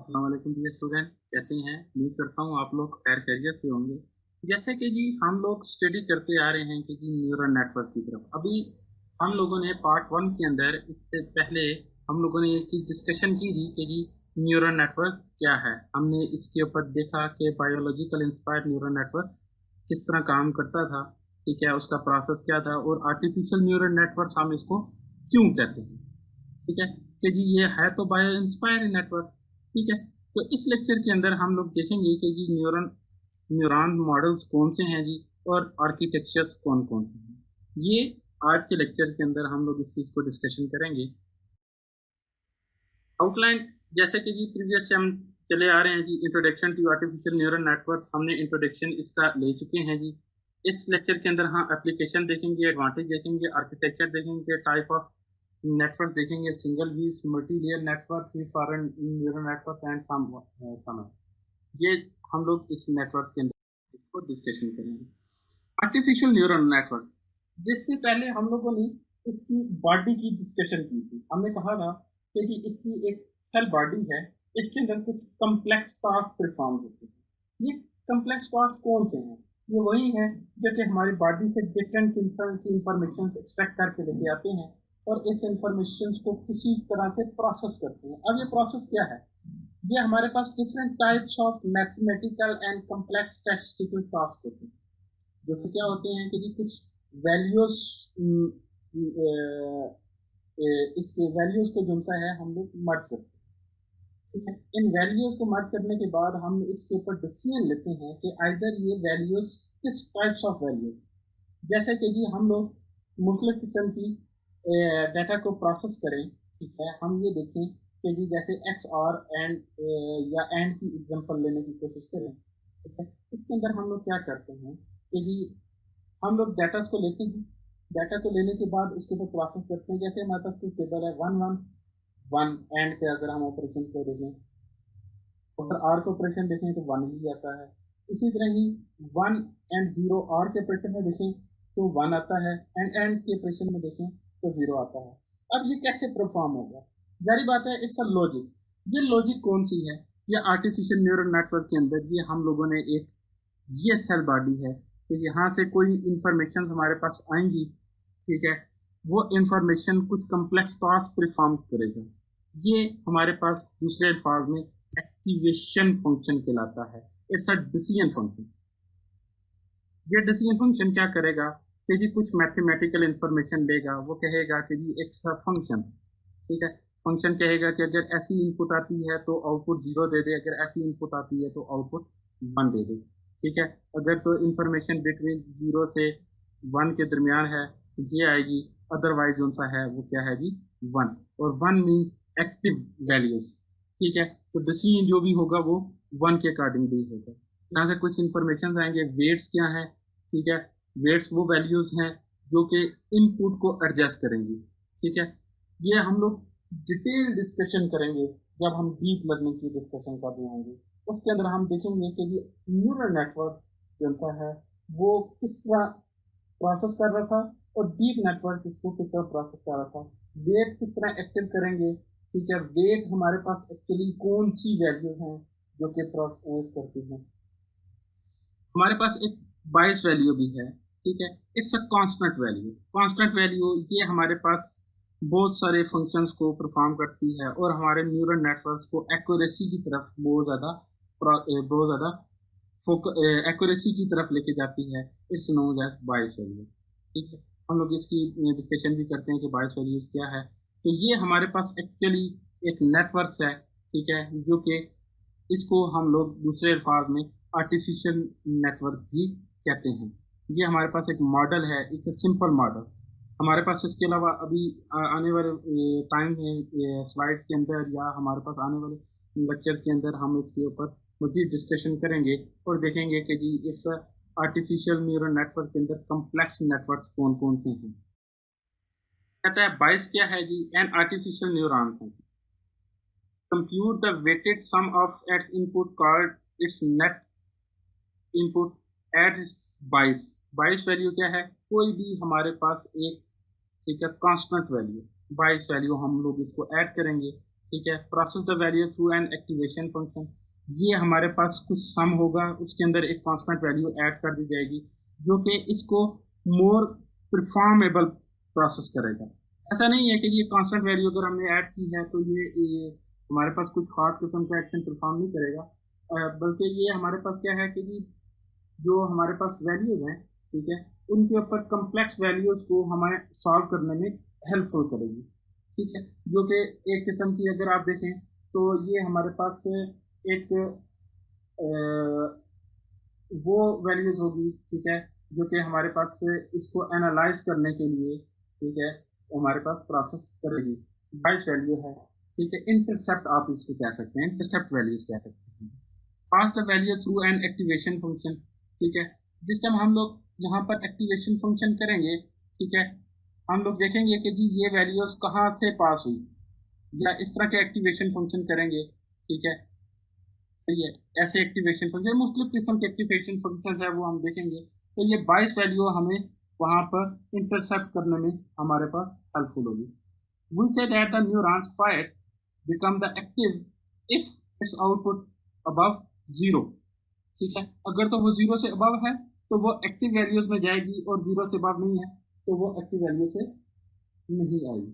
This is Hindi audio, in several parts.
अस्सलाम वालेकुम डियर स्टूडेंट, कैसे हैं? उम्मीद करता हूँ आप लोग खैर खैरियत से होंगे। जैसे कि जी हम लोग स्टडी करते आ रहे हैं कि जी न्यूरल नेटवर्क की तरफ अभी हम लोगों ने पार्ट वन के अंदर इससे पहले हम लोगों ने ये चीज़ डिस्कशन की थी कि जी न्यूरल नेटवर्क क्या है। हमने इसके ऊपर देखा कि बायोलॉजिकल इंस्पायर्ड न्यूरल नेटवर्क किस तरह काम करता था, ठीक है, उसका प्रोसेस क्या था और आर्टिफिशियल न्यूरल नेटवर्क हम इसको क्यों कहते हैं, ठीक है, कि जी ये है तो बायो इंस्पायर्ड नेटवर्क, ठीक है। तो इस लेक्चर के अंदर हम लोग देखेंगे कि जी न्यूरॉन मॉडल्स कौन से हैं जी और आर्किटेक्चर्स कौन कौन से हैं। ये आज के लेक्चर के अंदर हम लोग इस चीज़ को डिस्कशन करेंगे। आउटलाइन जैसे कि जी प्रीवियस से हम चले आ रहे हैं जी, introduction to artificial neural network हमने इंट्रोडक्शन इसका ले चुके हैं जी। इस लेक्चर के अंदर हाँ एप्लीकेशन देखेंगे, एडवांटेज देखेंगे, आर्किटेक्चर देखेंगे, टाइप ऑफ नेटवर्क देखेंगे, single views, multi layer network, foreign neural network and some ये हम लोग इस नेटवर्क के अंदर इसको डिस्कशन करेंगे। आर्टिफिशियल न्यूरल नेटवर्क, जिससे पहले हम लोगों ने इसकी बॉडी की डिस्कशन की थी। हमने कहा था कि जी इसकी एक सेल बॉडी है, इसके अंदर कुछ कम्प्लेक्स टास्क परफॉर्म होते हैं। ये कम्प्लेक्स टास्क कौन से हैं? ये वही है जो कि हमारी बॉडी से डिफरेंट की इंफॉर्मेशन एक्सट्रैक्ट करके लेके आते हैं और इस इंफॉर्मेशन को किसी तरह से प्रोसेस करते हैं। अब ये प्रोसेस क्या है? ये हमारे पास different types of mathematical and complex statistical task होते हैं, जो कि क्या होते हैं कि जी कुछ वैल्यूज इसके वैल्यूज को जो सा है हम लोग मर्ज करते हैं, ठीक है। इन वैल्यूज को मर्ज करने के बाद हम इसके ऊपर डिसीजन लेते हैं कि आइदर ये वैल्यूज किस टाइप्स ऑफ वैल्यूज, जैसे कि जी हम लोग मुख्तलिफ किस्म की डाटा को प्रोसेस करें, ठीक है। हम ये देखें कि जी जैसे एक्स और एंड या एंड की एग्जांपल लेने की कोशिश करें, ठीक है। इसके अंदर हम लोग क्या करते हैं कि जी हम लोग डाटा को लेते हैं, डाटा को लेने के बाद उसके ऊपर प्रोसेस करते हैं। जैसे हमारे पास कुछ टेबल है, वन वन वन एंड के अगर हम ऑपरेशन को देखें, अगर आर के ऑपरेशन देखें तो वन ही आता है। इसी तरह ही वन एंड जीरो आर के ऑपरेशन में देखें तो वन आता है, एंड के ऑपरेशन में देखें तो जीरो आता है। अब ये कैसे परफॉर्म होगा? जारी बात है, इट्स अ लॉजिक। ये लॉजिक कौन सी है? ये आर्टिफिशियल न्यूरल नेटवर्क के अंदर ये हम लोगों ने एक ये सेल बॉडी है कि यहाँ से कोई इंफॉर्मेशन हमारे पास आएंगी, ठीक है, वो इंफॉर्मेशन कुछ कम्प्लेक्स टास्क परफॉर्म करेगा। ये हमारे पास दूसरे अल्फाज में एक्टिवेशन फंक्शन कहलाता है। It's a decision function. ये डिसीजन फंक्शन क्या करेगा कि जी कुछ मैथमेटिकल इंफॉर्मेशन लेगा, वो कहेगा कि जी इट्स अ फंक्शन, ठीक है। फंक्शन कहेगा कि अगर ऐसी इनपुट आती है तो आउटपुट जीरो दे दे, अगर ऐसी इनपुट आती है तो आउटपुट वन दे दे, ठीक है। अगर तो इंफॉर्मेशन बिटवीन जीरो से वन के दरमियान है तो ये आएगी, अदरवाइज जो सा है वो क्या है जी वन, और वन मीन्स एक्टिव वैल्यूज, ठीक है। तो डिसीजन जो भी होगा वो वन के अकॉर्डिंगली होगा। यहाँ से कुछ इंफॉर्मेशन आएंगे, वेट्स क्या है, ठीक है। वेट्स वो वैल्यूज हैं जो कि इनपुट को एडजस्ट करेंगी, ठीक है। ये हम लोग डिटेल डिस्कशन करेंगे जब हम डीप लर्निंग की डिस्कशन कर रहे होंगे। उसके अंदर हम देखेंगे कि ये न्यूरल नेटवर्क जो है वो किस तरह प्रोसेस कर रहा था और डीप नेटवर्क इसको किस तरह प्रोसेस कर रहा था। वेट किस तरह एक्टिव करेंगे, ठीक है। वेट हमारे पास एक्चुअली कौन सी वैल्यूज हैं जो कि प्रोसेस करती हैं। हमारे पास एक बायस वैल्यू भी है, ठीक है। It's a constant value. Constant value ये हमारे पास बहुत सारे फंक्शंस को परफॉर्म करती है और हमारे न्यूरल नेटवर्क्स को एक्यूरेसी की तरफ बहुत ज़्यादा एक्यूरेसी की तरफ लेके जाती है। It's known as bias value, ठीक है। हम लोग इसकी डिस्कशन भी करते हैं कि बायस वैल्यूज क्या है। तो ये हमारे पास एक्चुअली एक नेटवर्क है, ठीक है, जो कि इसको हम लोग दूसरे अल्फाज में आर्टिफिशियल नेटवर्क भी कहते हैं। ये हमारे पास एक मॉडल है, एक सिंपल मॉडल हमारे पास। इसके अलावा अभी आने वाले टाइम में स्लाइड के अंदर या हमारे पास आने वाले लेक्चर के अंदर हम इसके ऊपर मजीद डिस्कशन करेंगे और देखेंगे कि जी इस आर्टिफिशियल न्यूरल नेटवर्क के अंदर कम्प्लेक्स नेटवर्क कौन कौन से हैं। कहता है बाइस क्या है जी, एन आर्टिफिशियल न्यूरॉन है। Compute the weighted sum of its input called its net input at bias. Bias value क्या है? कोई भी हमारे पास एक, ठीक है, कांस्टेंट वैल्यू बाइस वैल्यू हम लोग इसको ऐड करेंगे, ठीक है। Process the value through an activation function, ये हमारे पास कुछ सम होगा, उसके अंदर एक कांस्टेंट वैल्यू ऐड कर दी जाएगी जो कि इसको मोर परफॉर्मेबल प्रोसेस करेगा। ऐसा नहीं है कि ये कांस्टेंट वैल्यू अगर हमने ऐड की है तो ये हमारे पास कुछ खास किस्म का एक्शन परफॉर्म नहीं करेगा, बल्कि ये हमारे पास क्या है कि जी जो हमारे पास वैल्यूज हैं, ठीक है, उनके ऊपर कम्प्लेक्स वैल्यूज को हमें सॉल्व करने में हेल्पफुल करेगी, ठीक है। जो कि एक किस्म की अगर आप देखें तो ये हमारे पास एक वो वैल्यूज होगी, ठीक है, जो कि हमारे पास इसको एनालाइज करने के लिए, ठीक है, हमारे पास प्रोसेस करेगी। बाइस वैल्यू है, ठीक है। इंटरसेप्ट आप इसको कह सकते हैं, इंटरसेप्ट वैल्यूज कह सकते हैं। Pass the value through an activation function, ठीक है। जिस टाइम हम लोग यहाँ पर एक्टिवेशन फंक्शन करेंगे, ठीक है, हम लोग देखेंगे कि जी ये वैल्यूज कहाँ से पास हुई, या इस तरह के एक्टिवेशन फंक्शन करेंगे, ठीक है। तो ये ऐसे एक्टिवेशन फंक्शन, मुख्तलिफ किस्म के एक्टिवेशन फंक्शन है वो हम देखेंगे। तो ये 22 वैल्यू हमें वहां पर इंटरसेप्ट करने में हमारे पास हेल्पफुल होगी। We say that the neurons fire become the active if its output above zero, ठीक है। अगर तो वो जीरो से अबव है तो वो एक्टिव वैल्यूज में जाएगी, और जीरो से अबव नहीं है तो वो एक्टिव वैल्यू से नहीं आएगी,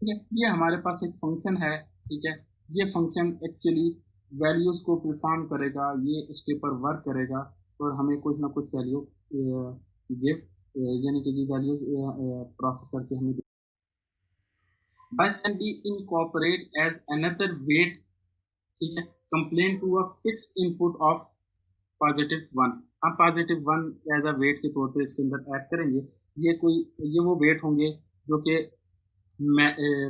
ठीक है। ये हमारे पास एक फंक्शन है, ठीक है। ये फंक्शन एक्चुअली वैल्यूज को परफॉर्म करेगा, ये उसके ऊपर वर्क करेगा और हमें कुछ ना कुछ वैल्यू गिव, यानी कि वैल्यूज प्रोसेस करके हमें but can be incorporate as another weight, ठीक है, complain to a fix input of +1। हम +1 एज अ वेट के तौर पे इसके अंदर ऐड करेंगे। ये वो वेट होंगे जो कि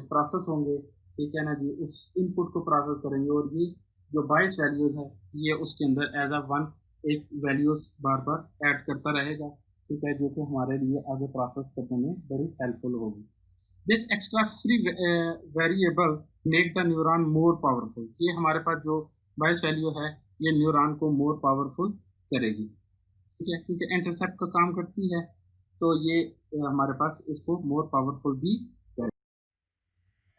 प्रोसेस होंगे, ठीक है ना जी, उस इनपुट को प्रोसेस करेंगे, और ये जो 22 वैल्यूज है ये उसके अंदर एज अ वन एक वैल्यूज बार बार ऐड करता रहेगा, ठीक है, जो कि हमारे लिए आगे प्रोसेस करने में बड़ी हेल्पफुल होगी। This extra free variable make the neuron more powerful, ये हमारे पास जो 22 वैल्यू है ये न्यूरॉन को मोर पावरफुल करेगी, ठीक है, क्योंकि इंटरसेप्ट का काम करती है तो ये हमारे पास इसको मोर पावरफुल भी करेगी।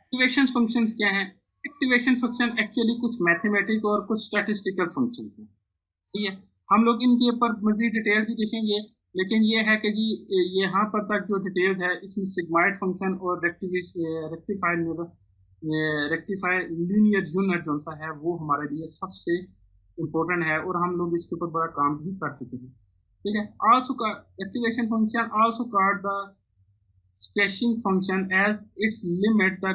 एक्टिवेशन फंक्शंस क्या हैं? एक्टिवेशन फंक्शन एक्चुअली कुछ मैथमेटिक और कुछ स्टैटिस्टिकल फंक्शन हैं, ठीक है। हम लोग इनके ऊपर मजीद डिटेल भी देखेंगे, लेकिन ये है कि जी यहाँ पर तक जो डिटेल्स है इसमें सिग्माइड फंक्शन और रेक्टिफाइड रेक्टिफाइड लीनियर यूनिट जो सा है वो हमारे लिए सबसे इम्पोर्टेंट है, और हम लोग इसके ऊपर बड़ा काम भी कर चुके हैं, ठीक है। आल्सो का activation function also called the spacing function as it's limit the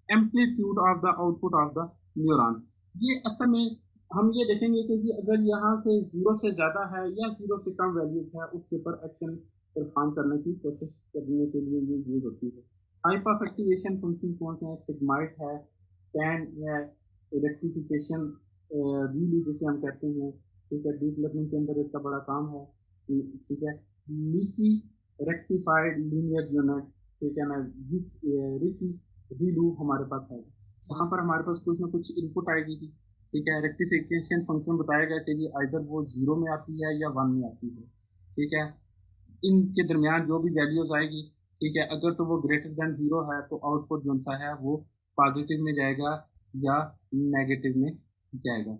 amplitude of the output of the neuron. ये असल में हम ये देखेंगे कि जी अगर यहाँ से जीरो से ज़्यादा है या जीरो से कम वैल्यूज है उसके ऊपर एक्शन परफॉर्म करने की कोशिश करने के लिए ये यूज होती है। टाइप ऑफ एक्टिवेशन फंक्शन कौन से हैं? सिग्माइड है, कैन है, रेक्टिफिकेशन रीली जिसे हम कहते हैं, ठीक है, डीप लर्निंग के अंदर इसका बड़ा काम है, ठीक है। लीकी रेक्टिफाइड लीनियर यूनिट, ठीक है ना, रिकी रीलू हमारे पास है। यहाँ पर हमारे पास कुछ ना कुछ इनपुट आएगी थी, ठीक है। रेक्टिफिकेशन फंक्शन बताएगा कि ये आइदर वो जीरो में आती है या वन में आती है, ठीक है। इनके दरमियान जो भी वैल्यूज आएगी, ठीक है, अगर तो वो ग्रेटर देन जीरो है तो आउटपुट जो सा है वो पॉजिटिव में जाएगा या नेगेटिव में जाएगा।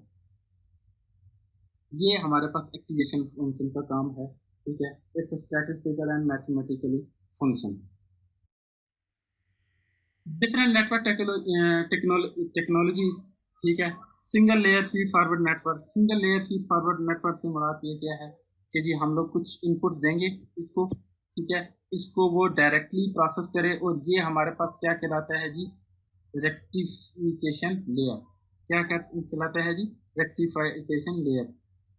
ये हमारे पास एक्टिवेशन फंक्शन का काम है, ठीक है। It's statistical and mathematically function. Different network technology, ठीक है। Single layer feed forward network, single layer feed forward network से मुराद ये क्या है कि जी हम लोग कुछ इनपुट देंगे इसको, ठीक है, इसको वो डायरेक्टली प्रोसेस करे, और ये हमारे पास क्या कहलाता है जी? Rectification layer. क्या कहलाता है जी? रेक्टिफिकेशन लेयर,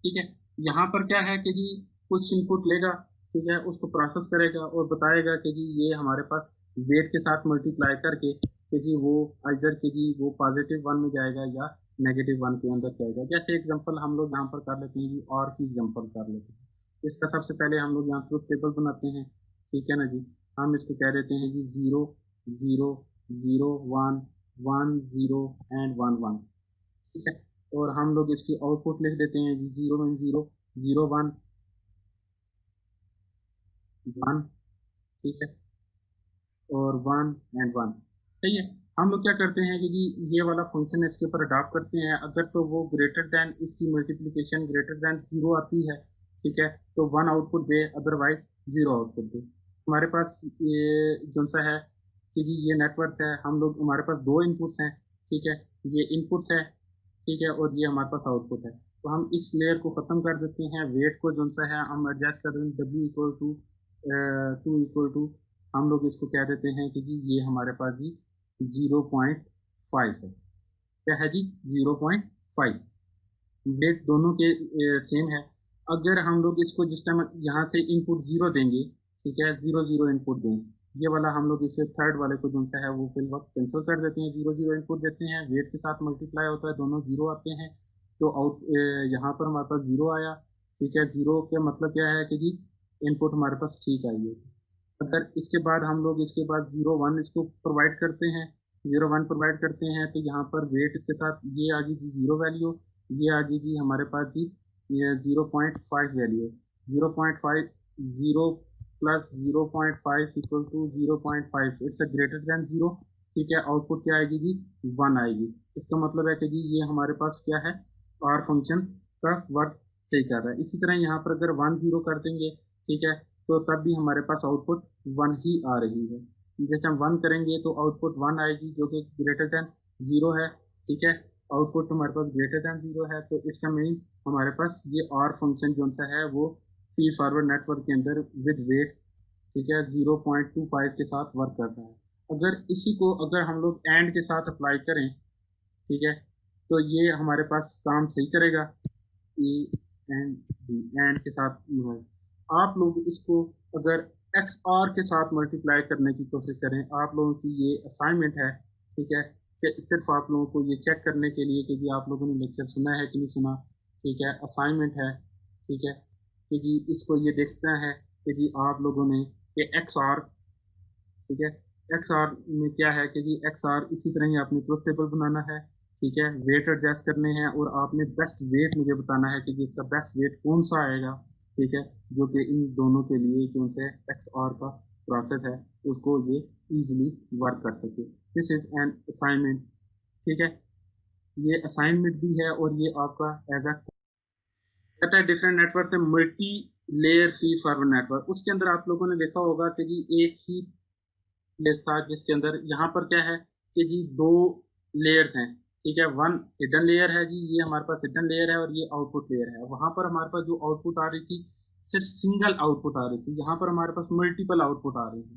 ठीक है। यहाँ पर क्या है कि जी कुछ इनपुट लेगा, ठीक है, उसको प्रोसेस करेगा और बताएगा कि जी ये हमारे पास वेट के साथ मल्टीप्लाई करके कि जी वो इधर के जी वो +1 में जाएगा या -1 के अंदर जाएगा। जैसे एग्जांपल हम लोग यहाँ पर कर लेते हैं जी, और की एग्जांपल कर लेते हैं। इसका सबसे पहले हम लोग यहाँ ट्रुथ टेबल बनाते हैं, ठीक है ना जी। हम इसको कह देते हैं जी 0 0 0 1 1 0 एंड 1 1, ठीक है। और हम लोग इसकी आउटपुट लिख देते हैं जी 0 1 0 0 1 1, ठीक है, और 1 एंड 1, सही है। हम लोग क्या करते हैं कि जी ये वाला फंक्शन इसके ऊपर अडॉप्ट करते हैं, अगर तो वो ग्रेटर दैन इसकी मल्टीप्लिकेशन ग्रेटर दैन 0 आती है, ठीक है, तो 1 आउटपुट दे, अदरवाइज 0 आउटपुट दे। हमारे पास ये जो सा है कि जी ये नेटवर्क है, हम लोग हमारे पास दो इनपुट्स हैं, ठीक है, ये इनपुट्स है, ठीक है, और ये हमारे पास आउटपुट है। तो हम इस लेयर को ख़त्म कर देते हैं, वेट को जो सा है हम एडजस्ट कर देते हैं, W equal to 2 equal to, हम लोग इसको कह देते हैं कि जी ये हमारे पास जी 0.5 है। क्या है जी 0.5। वेट दोनों के सेम है। अगर हम लोग इसको जिस टाइम यहाँ से इनपुट 0 देंगे, ठीक है, 0 0 इनपुट दें, ये वाला हम लोग इसे थर्ड वाले को जो सा है वो फिल वक्त कैंसिल कर देते हैं, 0 0 इनपुट देते हैं, वेट के साथ मल्टीप्लाई होता है, दोनों 0 आते हैं, तो आउट यहाँ पर हमारे पास 0 आया, ठीक है। 0 का मतलब क्या है कि जी इनपुट हमारे पास ठीक आई है। अगर इसके बाद हम लोग इसके बाद 0 1 इसको प्रोवाइड करते हैं, 0 1 प्रोवाइड करते हैं, तो यहाँ पर वेट इसके साथ ये आ गई 0 वैल्यू, ये आ जाएगी हमारे पास जी ये 0.5 value, 0.5, 0 plus 0.5 equal to 0.5, it's a greater than 0, ठीक है। आउटपुट क्या आएगी जी 1 आएगी। इसका मतलब है कि जी ये हमारे पास क्या है, आर फंक्शन का वर्क सही कर रहा है। इसी तरह यहाँ पर अगर 1 0 कर देंगे, ठीक है, तो तब भी हमारे पास आउटपुट 1 ही आ रही है। जैसे हम 1 करेंगे तो आउटपुट 1 आएगी जो कि ग्रेटर देन 0 है, ठीक है। आउटपुट हमारे पास ग्रेटर देन 0 है, तो इट्स मीन हमारे पास ये आर फंक्शन जो सा है वो फीड फॉरवर्ड नेटवर्क के अंदर विद वेट, ठीक है, 0.25 के साथ वर्क करता है। अगर इसी को अगर हम लोग एंड के साथ अप्लाई करें, ठीक है, तो ये हमारे पास काम सही करेगा। ए एंड बी एंड के साथ आप लोग इसको अगर एक्स आर के साथ मल्टीप्लाई करने की कोशिश करें, आप लोगों की ये असाइनमेंट है, ठीक है, कि सिर्फ आप लोगों को ये चेक करने के लिए कि जी आप लोगों ने लेक्चर सुना है कि नहीं सुना, ठीक है, असाइनमेंट है, ठीक है, कि जी इसको ये देखना है कि जी आप लोगों ने कि एक्स आर, ठीक है, एक्स आर में क्या है कि जी एक्स आर इसी तरह ही आपने ट्रुथ टेबल बनाना है, ठीक है, वेट एडजस्ट करने हैं और आपने बेस्ट वेट मुझे बताना है कि जी इसका बेस्ट वेट कौन सा आएगा, ठीक है, जो कि इन दोनों के लिए कौन से एक्स आर का प्रोसेस है उसको ये इजीली वर्क कर सके। दिस इज एन असाइनमेंट, ठीक है, ये असाइनमेंट भी है और ये आपका एज अ कहता है डिफरेंट नेटवर्क से multi layer feed forward network. उसके अंदर आप लोगों ने देखा होगा कि जी एक ही प्लेस था जिसके अंदर यहाँ पर क्या है कि जी दो लेयर्स हैं, ठीक है, वन हिडन लेयर है जी, ये हमारे पास हिडन लेयर है और ये आउटपुट लेयर है। वहां पर हमारे पास जो आउटपुट आ रही थी सिर्फ सिंगल आउटपुट आ रही थी, यहाँ पर हमारे पास मल्टीपल आउटपुट आ रही है,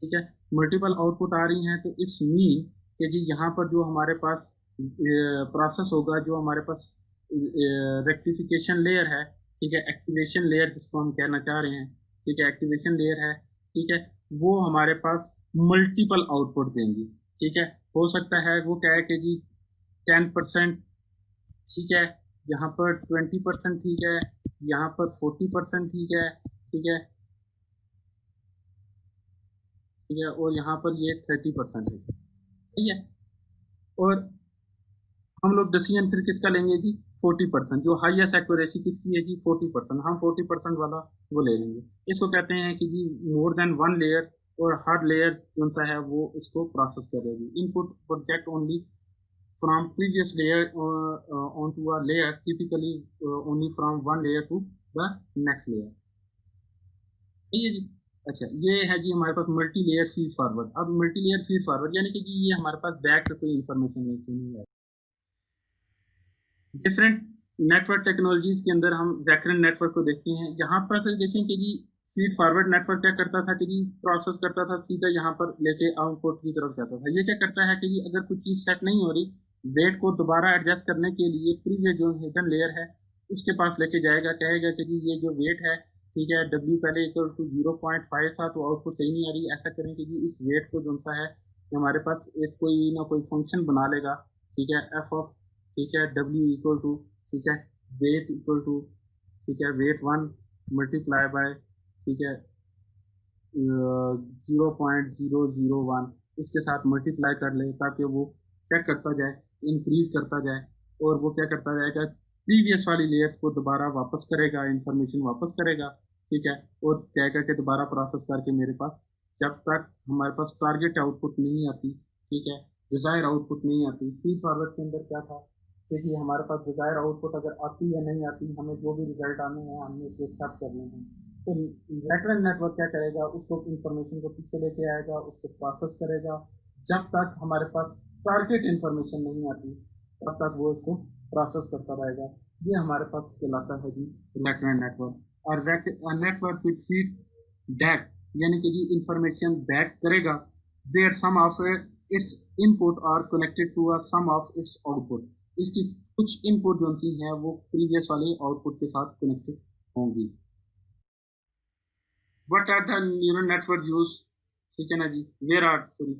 ठीक है, मल्टीपल आउटपुट आ रही हैं, तो इट्स मीन कि जी यहाँ पर जो हमारे पास प्रोसेस होगा, जो हमारे पास रेक्टिफिकेशन लेयर है, ठीक है, एक्टिवेशन लेयर जिसको हम कहना चाह रहे हैं, ठीक है, एक्टिवेशन लेयर है, ठीक है, वो हमारे पास मल्टीपल आउटपुट देंगी, ठीक है। हो सकता है वो क्या है कि जी 10%, ठीक है, यहाँ पर 20% ठीक है, यहाँ पर 40% ठीक है, ठीक है, ठीक है, और यहाँ पर ये 30% है, ठीक है। और हम लोग डिसीजन फिर किसका लेंगे जी 40%, जो हाईएस्ट एक्यूरेसी किसकी है जी 40%, हम 40% वाला वो ले लेंगे। इसको कहते हैं कि जी मोर देन वन लेयर, और हर लेयर जो सा है वो इसको प्रोसेस करेगी। Input project only from previous layer onto a layer, typically only from one layer to the next layer, ठीक है जी। अच्छा, ये है जी हमारे पास मल्टी लेयर फीड फॉरवर्ड। अब मल्टी लेयर फीड फॉरवर्ड यानी कि जी ये हमारे पास बैक से कोई इन्फॉर्मेशन नहीं है। डिफरेंट नेटवर्क टेक्नोलॉजीज के अंदर हम जैकरन नेटवर्क को देखते हैं। यहाँ पर से देखें कि जी फीड फॉरवर्ड नेटवर्क क्या करता था कि जी प्रोसेस करता था सीधा यहाँ पर लेके आउटपुट की तरफ जाता था। ये क्या करता है कि जी अगर कुछ चीज़ सेट नहीं हो रही, वेट को दोबारा एडजस्ट करने के लिए प्रीवियस जो हिडन लेयर है उसके पास लेके जाएगा, कहेगा कि जी ये जो वेट है, ठीक है, डब्ल्यू पहले इक्वल टू 0.5 था तो आउटपुट सही नहीं आ रही, ऐसा करें कि जी इस वेट को जो सा है हमारे पास एक कोई ना कोई फंक्शन बना लेगा, ठीक है, एफ ऑफ, ठीक है, डब्ल्यू इक्वल टू, ठीक है, वेट इक्वल टू, ठीक है, वेट 1 मल्टीप्लाई बाय, ठीक है, 0.001 इसके साथ मल्टीप्लाई कर ले ताकि वो चेक करता जाए, इंक्रीज करता जाए, और वो क्या करता जाएगा प्रीवियस वाली लेयर्स को दोबारा वापस करेगा, इंफॉर्मेशन वापस करेगा, ठीक है, और कहेगा कि दोबारा प्रोसेस करके मेरे पास जब तक हमारे पास टारगेट आउटपुट नहीं आती, ठीक है, डिजायर आउटपुट नहीं आती। फीड फॉरवर्ड के अंदर क्या था कि हमारे पास डिजायर आउटपुट अगर आती या नहीं आती, हमें जो भी रिजल्ट आने हैं हमने उसको एक्सेप्ट करने हैं। तो लेटरल नेटवर्क क्या करेगा, उसको इंफॉर्मेशन को पीछे लेके आएगा, उसको प्रोसेस करेगा। जब तक हमारे पास टारगेट इंफॉर्मेशन नहीं आती तब तक वो इसको प्रोसेस करता रहेगा। ये हमारे पास कहलाता है जी लेटरल नेटवर्क। और नेटवर्क विद फीड बैक यानी कि जी इंफॉर्मेशन बैक करेगा there some of its input are connected to a some of its output. इसकी कुछ इनपुट जो सी हैं वो प्रीवियस वाले आउटपुट के साथ कनेक्टेड होंगी। What are the neural network use, ठीक है ना जी, where are sorry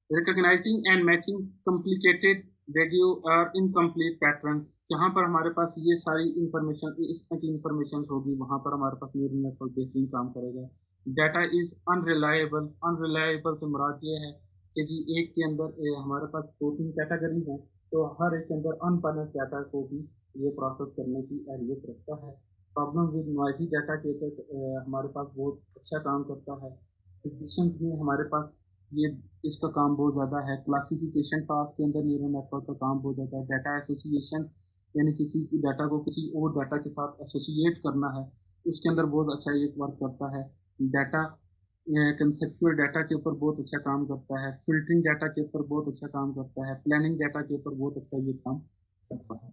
recognising and matching complicated radio और इनकम्प्लीट पैटर्न। जहाँ पर हमारे पास ये सारी इंफॉर्मेशन इस तरह की इंफॉर्मेशन होगी वहाँ पर हमारे पास न्यूरल नेटवर्क बेहतरीन काम करेगा। डाटा इज अनरिलायबल, अनरिलायबल से मुराद ये है कि जी एक के अंदर हमारे पास 2-3 कैटेगरीज हैं, तो हर एक के अंदर अनबैलेंस डाटा को भी ये प्रोसेस करने की अहलियत रखता है। प्रॉब्लम विद नॉइजी डाटा के हमारे पास बहुत अच्छा काम करता है। प्रिडिक्शन में हमारे पास ये इसका काम बहुत ज़्यादा है। क्लासिफिकेशन टास्क के अंदर न्यूरल नेटवर्क का काम बहुत ज़्यादा है। डाटा एसोसिएशन यानी किसी डाटा को किसी और डाटा के साथ एसोसिएट करना है, उसके अंदर बहुत अच्छा ये वर्क करता है। डाटा कंसेप्चुअल डाटा के ऊपर बहुत अच्छा काम करता है। फिल्टरिंग डाटा के ऊपर बहुत अच्छा काम करता है। प्लानिंग डाटा के ऊपर बहुत अच्छा ये काम करता है।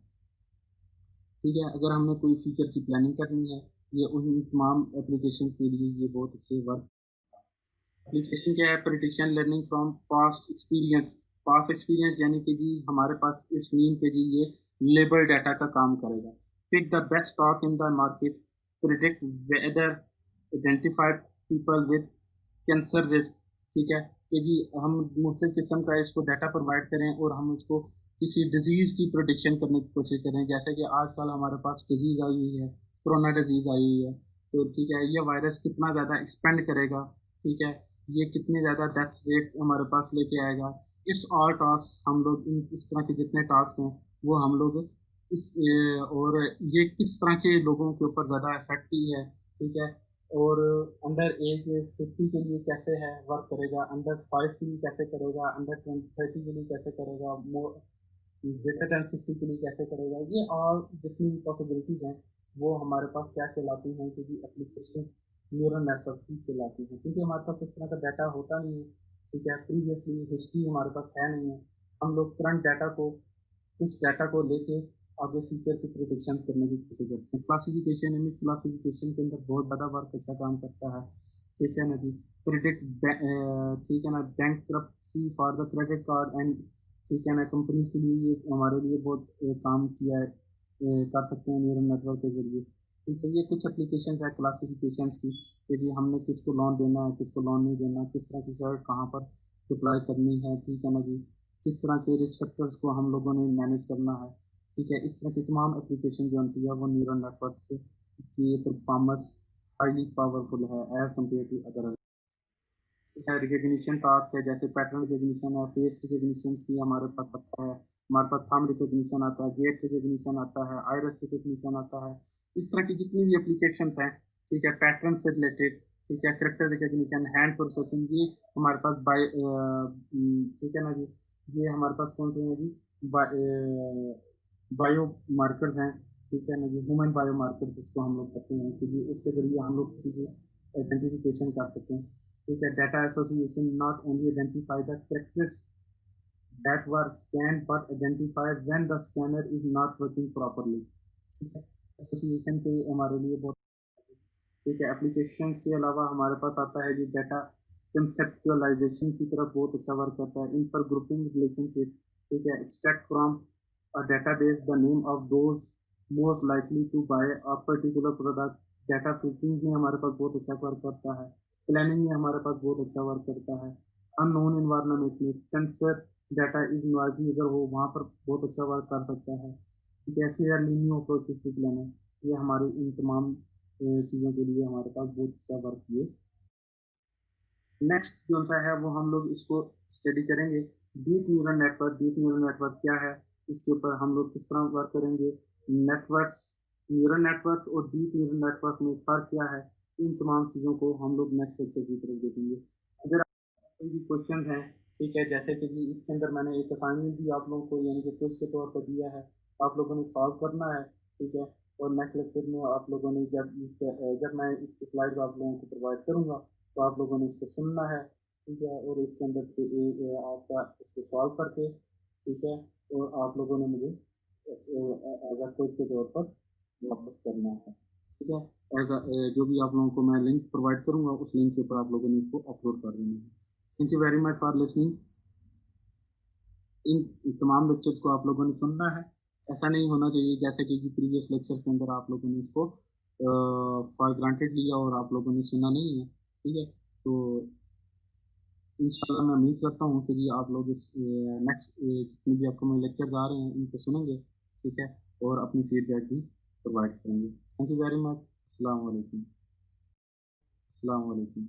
ठीक है, अगर हमने कोई फीचर की प्लानिंग करनी है, ये उन तमाम एप्लीकेशन के लिए ये बहुत अच्छे वर्क। एप्लीकेशन क्या है, prediction learning from past experience. Past experience यानी कि जी हमारे पास इट्स मीन के जी ये लेबल डाटा का काम करेगा। Pick the best stock in the market, predict weather, identify people with cancer risk. ठीक है कि जी हम मुख्तलिफ किस्म का इसको डाटा प्रोवाइड करें और हम इसको किसी डिजीज़ की प्रोडिक्शन करने की कोशिश करें। जैसे कि आजकल हमारे पास डिजीज़ आई हुई है, कोरोना डिजीज़ आई हुई है, तो ठीक है ये वायरस कितना ज़्यादा एक्सपेंड करेगा, ठीक है ये कितने ज़्यादा डेथ रेट हमारे पास लेके आएगा। इट्स ऑल टास्क हम लोग इन इस तरह के जितने टास्क हैं वो हम लोग और ये किस तरह के लोगों के ऊपर ज़्यादा इफेक्टिव है, ठीक है। और अंडर एज 50 के लिए कैसे है वर्क करेगा, अंडर 5 के लिए कैसे करेगा, अंडर 30 के लिए कैसे करेगा, मोर ग्रेटर देन 60 के लिए कैसे करेगा। ये और जितनी पॉसिबिलिटीज हैं वो हमारे पास क्या कहलाती हैं कि एप्लीकेशन न्यूरल नेटवर्क की कहलाती हैं, क्योंकि हमारे पास इस तरह का डाटा होता नहीं है। ठीक है, प्रीवियसली हिस्ट्री हमारे पास है नहीं है। हम लोग करंट डाटा को कुछ डाटा को लेके आगे फ्यूचर की प्रिडिक्शन करने की कोशिश करते हैं। क्लासिफिकेशन, इमेज क्लासिफिकेशन के अंदर बहुत ज़्यादा वर्क अच्छा काम करता है। ठीक है ना जी, प्रिडिक्ट, ठीक है ना, bankruptcy for the credit card and, ठीक है ना, कंपनी के लिए ये हमारे लिए बहुत काम किया है, कर सकते हैं न्यूरल नेटवर्क के जरिए। ठीक है, ये कुछ एप्लीकेशन है क्लासिफिकेशन की कि जी हमने किसको लोन देना है, किसको लोन नहीं देना, किस तरह की शर्ट कहाँ पर अप्लाई करनी है, ठीक है ना जी, किस तरह के रिस्क फैक्टर्स को हम लोगों ने मैनेज करना है। ठीक है, इस तरह की तमाम एप्लीकेशन जो होती है वो न्यूरल नेटवर्क से की परफॉर्मेंस हाईली पावरफुल है as compare to other. Recognition task है, जैसे पैटर्न रिकग्निशन है, फेस रिकग्निशन की हमारे पास आता है, हमारे पास थंब रिकग्निशन आता है, गेट रिकग्निशन आता है, आइरिस रिकग्निशन आता है। इस तरह की जितनी भी एप्लीकेशन हैं, ठीक है, पैटर्न से रिलेटेड, ठीक है, करेक्टर रिकग्निशन, हैंड प्रोसेसिंग, ये हमारे पास ठीक है ना जी, ये हमारे पास कौन से हैं जी, बायो मार्कर्स हैं। ठीक है ना जी, ह्यूमन बायो मार्कर्स इसको हम लोग कहते हैं कि जी उसके जरिए हम लोग किसी की आइडेंटिफिकेशन कर सकते हैं। ठीक है, data association not only identify the characters that were scanned but identify when the scanner is not working properly। ठीक है, एसोसिएशन के हमारे लिए बहुत, ठीक है। एप्लीकेशन के अलावा हमारे पास आता है जो डाटा कंसेप्चुअलाइजेशन की तरफ बहुत अच्छा वर्क करता है। इन पर ग्रुपिंग रिलेशनशिप, ठीक है, extract from a database the name of those most likely to buy a particular product. Data filtering में हमारे पास बहुत अच्छा वर्क करता है। प्लानिंग में हमारे पास बहुत अच्छा वर्क करता है। अननोन इन्वायरमेंट में सेंसर डाटा इज नॉइजी अगर हो वहाँ पर बहुत अच्छा वर्क कर सकता है। ठीक है, फेयर लीनियो अप्रोच टू प्लानिंग, ये हमारे इन तमाम चीज़ों के लिए हमारे पास बहुत अच्छा वर्क किए। नेक्स्ट जो सा है वो हम लोग इसको स्टडी करेंगे, deep neural network. Deep neural network क्या है, इसके ऊपर हम लोग किस तरह वर्क करेंगे। नेटवर्क्स, न्यूरल नेटवर्क और डीप न्यूरल नेटवर्क में फ़र्क क्या है, इन तमाम चीज़ों को हम लोग नेक्स्ट लेक्चर की तरफ देखेंगे। अगर कोई भी क्वेश्चन हैं, ठीक है, जैसे कि जी इसके अंदर मैंने एक असाइनमेंट भी आप लोगों को यानी कि क्विज के तौर पर दिया है, आप लोगों ने सॉल्व करना है, ठीक है। और नेक्स्ट लेक्चर में आप लोगों ने जब मैं इसकी स्लाइड आप लोगों को प्रोवाइड करूँगा, तो आप लोगों ने इसको सुनना है, ठीक है, और इसके अंदर से आपका इसको सॉल्व करके, ठीक है, और आप लोगों ने मुझे एज क्विज के तौर पर वापस करना है, ठीक है। जो भी आप लोगों को मैं लिंक प्रोवाइड करूँगा, उस लिंक के ऊपर आप लोगों ने इसको अपलोड कर देना है। Thank you very much for listening. इन तमाम लेक्चर्स को आप लोगों ने सुनना है। ऐसा नहीं होना चाहिए जैसे कि प्रीवियस लेक्चर के अंदर आप लोगों ने इसको फॉर ग्रांटेड लिया और आप लोगों ने सुना नहीं है, ठीक है। तो इंशाल्लाह मैं उम्मीद करता हूँ कि जी आप लोग इस नेक्स्ट जितने भी आपको मैं लेक्चर्स आ रहे हैं इनको सुनेंगे, ठीक है, और अपनी फीडबैक भी प्रोवाइड करेंगे। Thank you very much. अस्सलाम वालेकुम। अस्सलाम वालेकुम।